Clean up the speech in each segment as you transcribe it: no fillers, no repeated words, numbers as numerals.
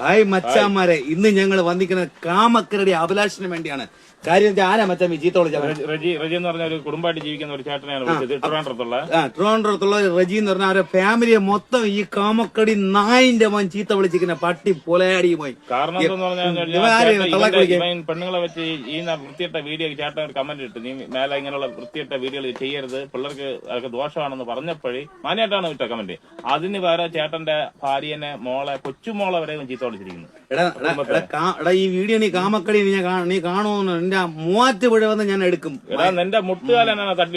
Hi മച്ചാമാരെ, ഇന്ന് ഞങ്ങൾ വന്നിരിക്കുന്നത് കാമക്കരടി അഭിലാഷിന് വേണ്ടിയാണ്. കാര്യം ആരാ മച്ചാമി ചീത്ത വിളിച്ചത്? റജി എന്ന് പറഞ്ഞ ഒരു കുടുംബമായിട്ട് ജീവിക്കുന്ന ഒരു ചേട്ടനെയാണ് വിളിച്ചത്. ട്രിവാൻഡ്രത്തുള്ള റജി എന്ന് പറഞ്ഞ അവരുടെ ഫാമിലിയെ മൊത്തം ഈ കാമക്കടി നായിന്റെ മോൻ ചീത്ത വിളിച്ചിരിക്കുന്ന പട്ടി പൊലയാടിയുമായി. കാരണം എന്താന്ന് പറഞ്ഞാൽ പെണ്ണുങ്ങളെ വെച്ച് ഈ വൃത്തിയിട്ട വീഡിയോ ചേട്ടൻ ഒരു കമന്റ് ഇട്ടു, നീ മേലെ ഇങ്ങനെയുള്ള വൃത്തിയിട്ട വീഡിയോകൾ ചെയ്യരുത്, പിള്ളേർക്ക് അതൊക്കെ ദോഷമാണെന്ന് പറഞ്ഞപ്പോഴേ മാനിയായിട്ടാണ് ഇട്ട കമന്റ്. അതിന് വേറെ ചേട്ടന്റെ ഭാര്യനെ മോളെ കൊച്ചുമോളെ വരെ ചീത്ത വിളിച്ചിരിക്കുന്നു. ഈ വീഡിയോ നീ കാമക്കടി നീ കാണുമെന്ന് എന്റെ മൂവാറ്റുപുഴ വന്ന് ഞാൻ എടുക്കും. എന്റെ മുട്ടുകാലാണ് തട്ടി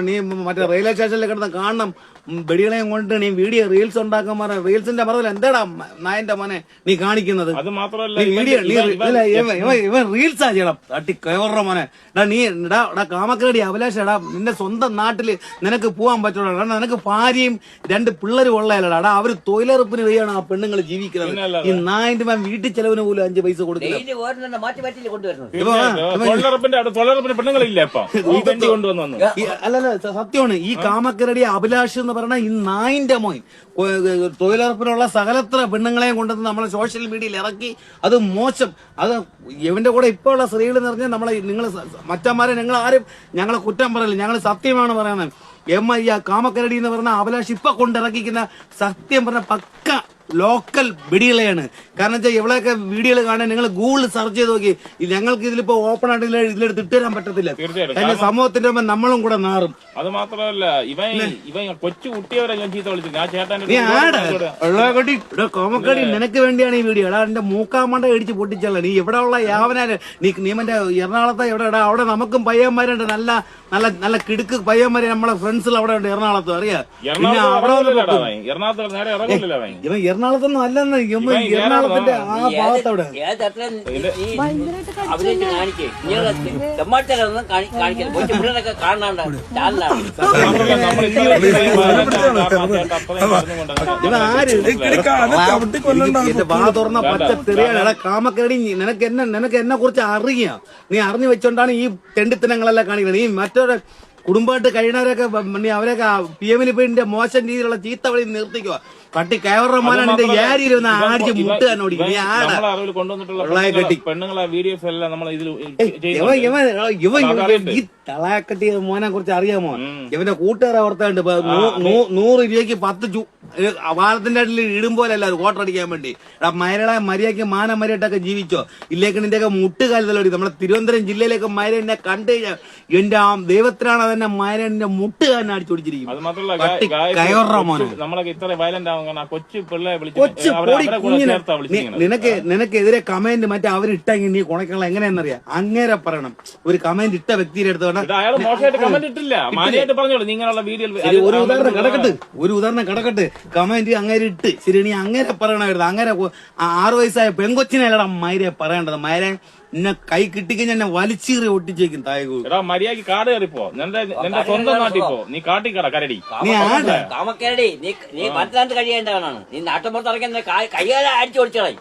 നീ മറ്റേ റെയിൽവേ സ്റ്റേഷനിൽ കിടന്ന് കാണണം. വെടികളെയും കൊണ്ട് നീ വീഡിയോ റീൽസ് ഉണ്ടാക്കാൻ പറഞ്ഞ റീൽസിന്റെ മറവിൽ എന്താടാ നായന്റെ മോനെ നീ കാണിക്കുന്നത്? അത് മാത്രമല്ല വീഡിയോ ഇവൻ റീൽസാ ചെയ്യണം തട്ടി കയറ മോനെ. നീ കാമക്കരടി അഭിലാഷ് നിന്റെ സ്വന്തം നാട്ടില് നിനക്ക് പോവാൻ പറ്റുള്ളൂ. നിനക്ക് ഭാര്യയും 2 പിള്ളേരും ഉള്ളതല്ലടാ. അവര് തൊഴിലുറപ്പിന് വഴിയാണ് ആ പെണ്ണുങ്ങൾ ജീവിക്കുന്നത്. ഈ നായന്റെ മോൻ വീട്ടിൽ ചെലവിന് പോലും 5 പൈസ കൊടുക്കില്ല. അല്ലല്ല, സത്യമാണ്. ഈ കാമക്കരടി അഭിലാഷ് എന്ന് പറഞ്ഞ ഈ നായിന്റെ മോൻ തൊഴിലുറപ്പിനുള്ള സകലത്ര പെണ്ണുങ്ങളെയും കൊണ്ടുവന്ന് നമ്മളെ സോഷ്യൽ മീഡിയയിൽ ഇറക്കി. അത് മോശം. അത് ഇവന്റെ കൂടെ ഇപ്പൊ ഉള്ള സ്ത്രീകൾ എന്ന് പറഞ്ഞാൽ നമ്മളെ നിങ്ങൾ മറ്റന്മാരെ നിങ്ങൾ ആരും ഞങ്ങളെ കുറ്റം പറയില്ല, ഞങ്ങൾ സത്യമാണ് പറയുന്നത്. കാമക്കരടി എന്ന് പറഞ്ഞ അഭിലാഷ് ഇപ്പൊ കൊണ്ടിറക്കിക്കുന്ന സത്യം പറഞ്ഞ പക്ക ലോക്കൽ വെടികളെയാണ്. കാരണം വെച്ചാൽ ഇവളെയൊക്കെ വീഡിയോകൾ കാണാൻ നിങ്ങൾ ഗൂഗിളിൽ സെർച്ച് ചെയ്ത് നോക്കി. ഞങ്ങൾക്ക് ഇതിലിപ്പോ ഓപ്പൺ ആയിട്ട് ഇതിലെടുത്ത് ഇട്ടുതരാൻ പറ്റത്തില്ല. അതിന്റെ സമൂഹത്തിന്റെ മുമ്പ് നമ്മളും കൂടെ നാറും. അത് മാത്രമല്ല ഇവൻ കൊച്ചു കുട്ടിയവരെ ഞാൻ ചീത്ത വിളിച്ചു. കോമക്കടി നിനക്ക് വേണ്ടിയാണ് ഈ വീഡിയോ. എന്റെ മൂക്കാമണ്ട ഇടിച്ച് പൊട്ടിച്ചല്ല. നീ ഇവിടെ ഉള്ള യാവനാല് നീ മറ്റേ എറണാകുളത്തെ എവിടെ അവിടെ നമുക്കും പയ്യന്മാരുണ്ട്. നല്ല നല്ല നല്ല കിടുക്ക് പയ്യന്മാര് നമ്മളെ ഫ്രണ്ട്സിൽ അവിടെ ഉണ്ട് എറണാകുളത്ത്. അറിയാം. പിന്നെ അവിടെ ഇവൻ എറണാകുളത്തൊന്നും അല്ലെന്ന്. എറണാകുളത്തിന്റെ ആ ഭാഗത്തവിടെ വാ തുറന്ന പച്ച തെറിയാണ്. കാമക്കരടി നിനക്ക് എന്നെ കുറിച്ച് അറിയാം. നീ അറിഞ്ഞു വെച്ചോണ്ടാണ് ഈ തെണ്ടിത്തനങ്ങളെല്ലാം കാണിക്കുന്നത്. നീ മറ്റൊരു കുടുംബമായിട്ട് കഴിയുന്നവരൊക്കെ അവരൊക്കെ PM-ന് പോയി മോശം രീതിയിലുള്ള ചീത്ത വിളി നിർത്തിക്കുക. പട്ടി കയറുന്ന മോനാണ് എന്റെ ഏരിയയിലൊന്ന് ആടിച്ച് മുട്ടുകാരനോടി ഈ തളയക്കട്ടി മോനെ കുറിച്ച് അറിയാമോ? ഇവന്റെ കൂട്ടുകാരെ ഓർത്തുണ്ട് 100 രൂപയ്ക്ക് 10 വാളത്തിന്റെ അടിയിൽ ഇടുമ്പോലല്ല അത് വോട്ടടിക്കാൻ വേണ്ടി. മര്യാദക്ക് മര്യാദയൊക്കെ ജീവിച്ചോ ഇല്ലേക്ക് നിന്റെയൊക്കെ മുട്ടുകാലി. നമ്മളെ തിരുവനന്തപുരം ജില്ലയിലേക്ക് മരനെ കണ്ടു കഴിഞ്ഞാൽ എന്റെ ആ ദൈവത്തിനാണ് അതെന്നെ മരന്റെ മുട്ടുകാരനെ അടിച്ചോടിച്ചിരിക്കും. നിനക്കെതിരെ കമന്റ് മറ്റേ അവരിട്ടെങ്കിൽ നീ കുണക്കുള്ള എങ്ങനെയാണെന്നറിയാം. അങ്ങേരെ പറയണം. ഒരു കമന്റ് ഇട്ട വ്യക്തിയുടെ അടുത്ത് ഒരു ഉദാഹരണം കിടക്കട്ടെ. കമന്റ് അങ്ങേരെ ഇട്ട് ശരി നീ അങ്ങേരെ പറയണമായിരുന്നു. അങ്ങേരെ 6 വയസ്സായ പെങ്കൊച്ചിനെ അല്ലടാ മൈരെ പറയേണ്ടത്. മൈരെ എന്നെ കൈ കിട്ടിക്കഴിഞ്ഞാൽ എന്നെ വലിച്ചീറി ഒട്ടിച്ചേക്കും. മര്യാദക്ക് കാട് കയറിപ്പോ നിന്റെ സ്വന്തം നാട്ടിൽ പോ. നീ കാട്ടിക്കട കരടി കാമക്കരടി നീ മറ്റു കഴിയേണ്ടവനാണ്. നീ നാട്ടുമ്പുറത്ത് ഇറങ്ങി കൈകാല അടിച്ചു ഓടിച്ചോളായി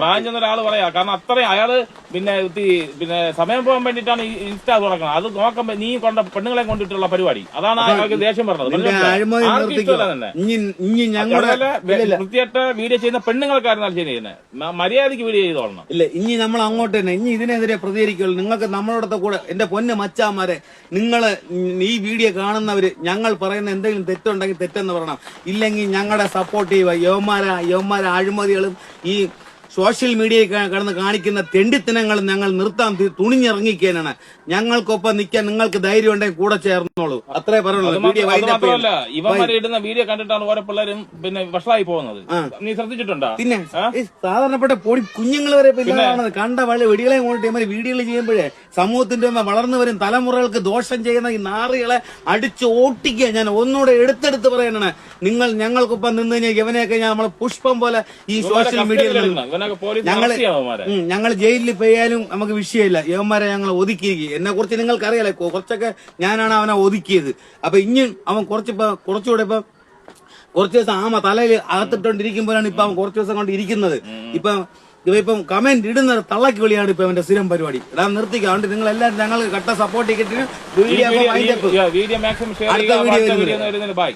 പ്രായം ചെന്ന ഒരാള് പറയാ. കാരണം അത്രയും അയാള് പിന്നെ സമയം പോകാൻ വേണ്ടിട്ടാണ് ഇൻസ്റ്റാ തുറക്കണം. അത് നോക്കുമ്പോ നീ കൊണ്ട പെണ്ണുങ്ങളെ കൊണ്ടിട്ടുള്ള പരിപാടി. അതാണ് അയാൾക്ക് ദേഷ്യം പറഞ്ഞത്. വൃത്തിയായിട്ട് വീഡിയോ ചെയ്യുന്ന പെണ്ണുങ്ങൾക്കായിരുന്നാലും ചെയ്യുന്നത്. മര്യാദക്ക് വീഡിയോ ചെയ്തോളണം. ഇല്ല ഇനി നമ്മൾ അങ്ങോട്ട് തന്നെ ഇനി ഇതിനെതിരെ പ്രതികരിക്കുള്ളൂ. നിങ്ങൾക്ക് നമ്മളോടത്തെ കൂടെ എന്റെ പൊന്ന് മച്ചാമാരെ, നിങ്ങള് ഈ വീഡിയോ കാണുന്നവര് ഞങ്ങൾ പറയുന്ന എന്തെങ്കിലും തെറ്റുണ്ടെങ്കിൽ തെറ്റെന്ന് പറയണം. ഇല്ലെങ്കിൽ ഞങ്ങളുടെ സപ്പോർട്ട് ചെയ്യുക. യവന്മാരെ അഴിമതികളും ഈ സോഷ്യൽ മീഡിയയിൽ കടന്ന് കാണിക്കുന്ന തെണ്ടിത്തനങ്ങളും ഞങ്ങൾ നിർത്താൻ തുണിഞ്ഞിറങ്ങിക്കാനാണ്. ഞങ്ങൾക്കൊപ്പം നിൽക്കാൻ നിങ്ങൾക്ക് ധൈര്യം ഉണ്ടെങ്കിൽ കൂടെ ചേർന്നോളൂ. അത്രേ പറയുള്ളൂ. ഇടുന്ന വീഡിയോ കണ്ടിട്ടാണ് ഓരോ പിള്ളേരും പിന്നെ വഷളായി പോകുന്നത്. നീ ശ്രദ്ധിച്ചിട്ടുണ്ടോ? പിന്നെ സാധാരണപ്പെട്ട പൊടി കുഞ്ഞുങ്ങൾ വരെ കണ്ട വെടികളെ കൊണ്ട് വീഡിയോകൾ ചെയ്യുമ്പോഴേ സമൂഹത്തിന്റെ വളർന്നു വരും തലമുറകൾക്ക് ദോഷം ചെയ്യുന്ന ഈ നാറികളെ അടിച്ച് ഓട്ടിക്കുക. ഞാൻ ഒന്നുകൂടെ എടുത്തെടുത്ത് പറയാനാണ്. നിങ്ങൾ ഞങ്ങൾക്കൊപ്പം നിന്ന് കഴിഞ്ഞാൽ ഇവനെയൊക്കെ ഞാൻ നമ്മളെ പുഷ്പം പോലെ ഈ സോഷ്യൽ മീഡിയയിൽ ഞങ്ങൾ ജയിലിൽ പോയാലും നമുക്ക് വിഷയമില്ല. യവന്മാരെ ഞങ്ങൾ ഒതുക്കിയിരിക്കും. എന്നെ കുറിച്ച് നിങ്ങൾക്ക് അറിയാലോ. കുറച്ചൊക്കെ ഞാനാണ് അവനെ ഒതുക്കിയത്. അപ്പൊ ഇനി അവൻ കുറച്ചുകൂടെ കുറച്ച് ദിവസം തലയിൽ അകത്തിട്ടോണ്ടിരിക്കുമ്പോഴാണ് ഇപ്പൊ അവൻ കുറച്ച് ദിവസം കൊണ്ട് ഇരിക്കുന്നത്. ഇപ്പം കമന്റ് ഇടുന്ന തള്ളക്ക് വിളിയാണ് ഇപ്പൊ അവന്റെ സ്ഥിരം പരിപാടി. നിർത്തിക്കുക. അതുകൊണ്ട് നിങ്ങൾ എല്ലാവരും ഞങ്ങൾ കട്ട സപ്പോർട്ട് ചെയ്തിട്ട് വീഡിയോ മാക്സിമം ഷെയർ ചെയ്യുക.